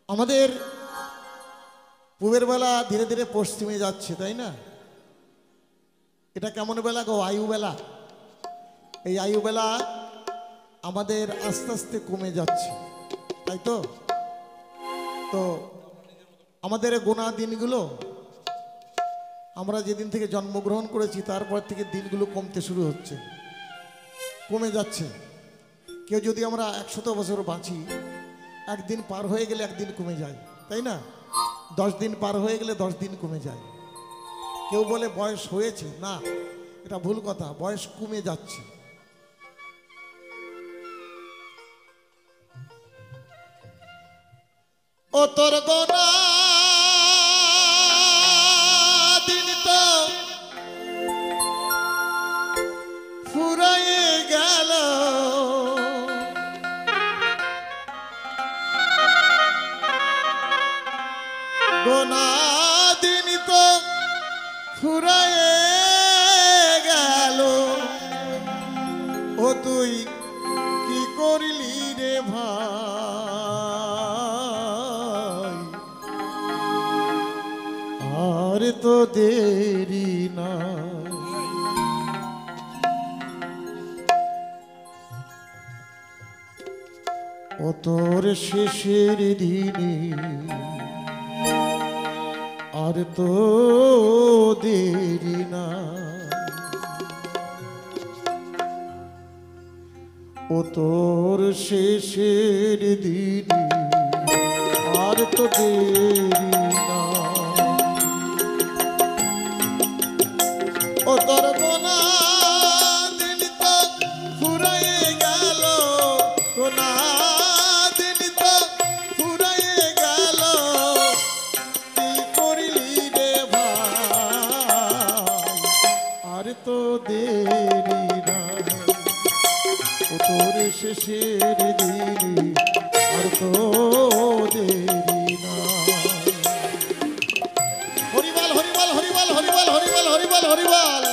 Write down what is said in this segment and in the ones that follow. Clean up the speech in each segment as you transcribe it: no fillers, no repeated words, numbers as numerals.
আমাদের পূবের বেলা ধীরে ধীরে পশ্চিমে যাচ্ছে, তাই না? এটা কেমন বেলা গো? আয়ু বেলা। এই আয়ু বেলা আমাদের আস্তে আস্তে কমে যাচ্ছে, তাই তো? তো আমাদের গোনা দিনগুলো, আমরা যেদিন থেকে জন্মগ্রহণ করেছি তারপর থেকে দিনগুলো কমতে শুরু হচ্ছে, কমে যাচ্ছে। কেউ যদি আমরা 100 বছর বাঁচি, একদিন পার হয়ে গেলে একদিন কমে যায়, তাই না? 10 দিন পার হয়ে গেলে 10 দিন কমে যায়। কেউ বলে বয়স হয়েছে, না, এটা ভুল কথা, বয়স কমে যাচ্ছে। ও তোর গোনা দিন তো ফুরায়ে গেল, গোনা দিন তো ফুরায়ে গেল। ও তুই কি করলি রে ভাই, আর তো দেরি না। ও তোর শেষের দিনে আর তো দেরি না। ও তোর শেষের দিনে আর তো দেরি না। ও তোর গোনা দিন তো ফুরায়ে গেল, গোনা দিন তো ফুরায়ে গেল। কি করিলি রে ভাই, আর তো দেরি না। ও তোর শেষের দিনে আর তো দেরি না। হরিবল হরিবল হরিবল হরিবল হরিবল হরিবল হরিবল।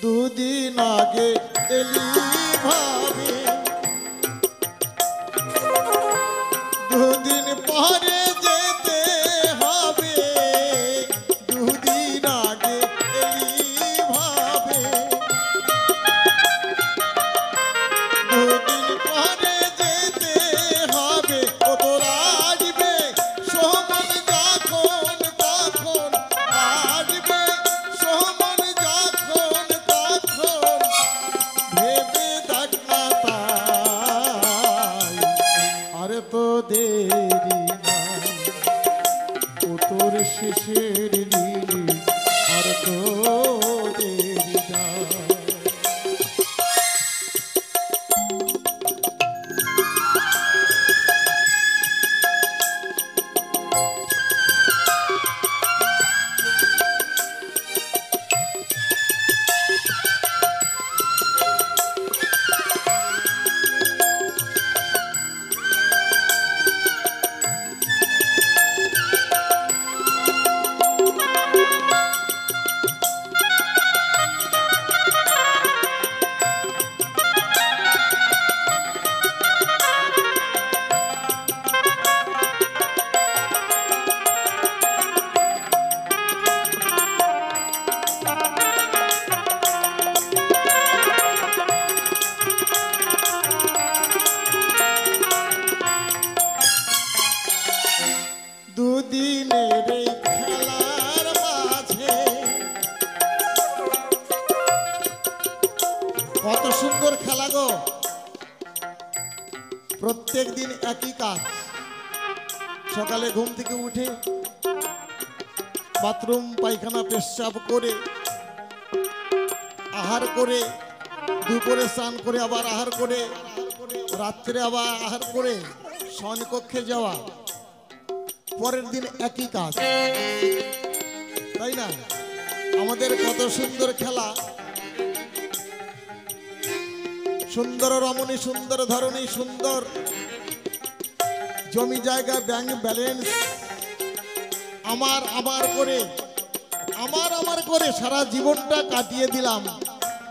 দুদিন আগে এলি ভাবে, দুদিন পরে যেতে হবে। দুদিন আগে এলি ভাবে, দুদিন পরে যেতে হবে। ও তোরা আসবে সমন যখন তখন, আসবে সমন যখন তখন। ভেবে দেখ না কত সুন্দর খেলা গো। প্রত্যেক দিন একই কাজ। সকালে ঘুম থেকে উঠে বাথরুম পায়খানা পেশাব করে আহার করে, দুপুরে স্নান করে আবার আহার করে, রাত্রে আবার আহার করে শয়নকক্ষে যাওয়া, পরের দিন একই কাজ, তাই না? আমাদের কত সুন্দর খেলা, সুন্দর রমণী, সুন্দর ধরনী, সুন্দর জমি জায়গা, ব্যাংক ব্যালেন্স, আমার করে সারা জীবনটা কাটিয়ে দিলাম।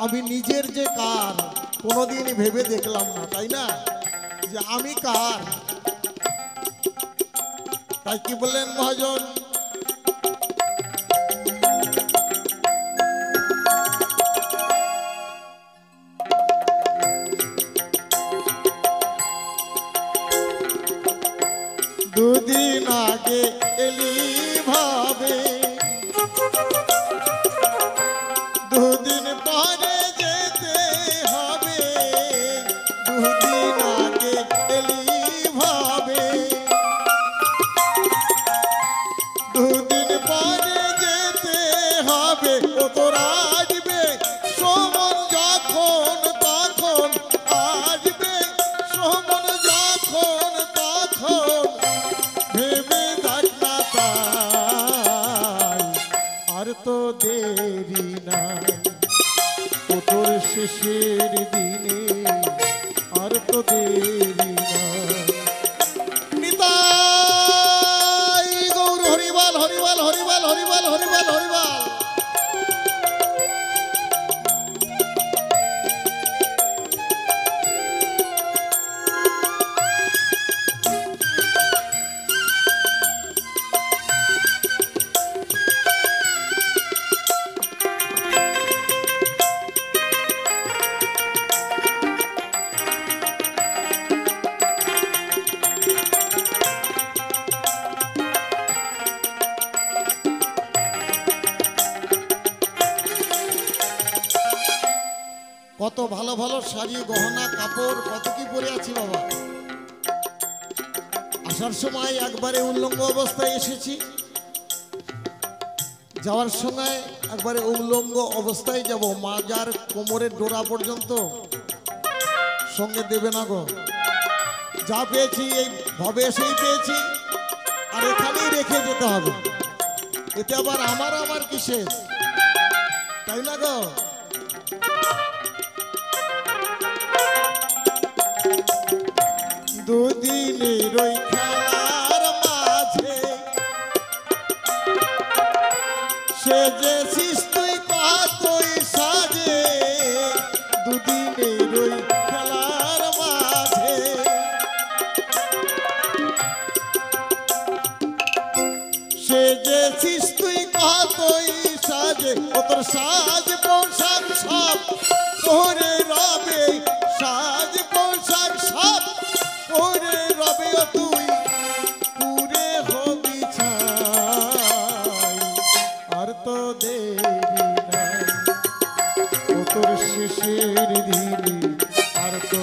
আমি নিজের যে কার কোনোদিন ভেবে দেখলাম না, তাই না, যে আমি কার। তাই কি বললেন মহাজন? দুদিন আগে এলি ভাবে, দুদিন পরে যেতে হবে। দুদিন আগে এলি ভাবে, দুদিন পরে যেতে হবে। ও তোরা আসবে সমন যখন তখন, আসবে সমন যখন তখন, ভেবে দেখ না তাই আর তো দেরি নাই। ও তোর শেষের দিনে আর তো দেরি নাই। নিতাই গৌর হরিবাল হরিবাল হরিবাল হরিবাল হরিবাল হরিবাল। কত ভালো ভালো শাড়ি গহনা কাপড় কত কি পরে আছি বাবা। আসার সময় একবারে উল্লঙ্গ অবস্থায় এসেছি, যাওয়ার সময় একবারে উল্লঙ্গ অবস্থায় যাব। মাজার কোমরের ডোরা পর্যন্ত সঙ্গে দেবে না গো। যা পেয়েছি এই ভাবে এসেই পেয়েছি, আর এখানেই রেখে যেতে হবে। এতে আবার আমার কিসের, তাই না গো? দুদিনের ওই খেলার মাঝে সেজেছিস তুই কতই সাজে। দুদিনের ওই খেলার মাঝে সেজেছিস তুই কতই সাজে। ও তোর সাজ পোশাক সব পরে রবে, সাজ পোশাক সব পরে রবে। তুই পুরে হবি ছাই আর তো দেরি নাই। ও তোর শেষের দিনে আর তো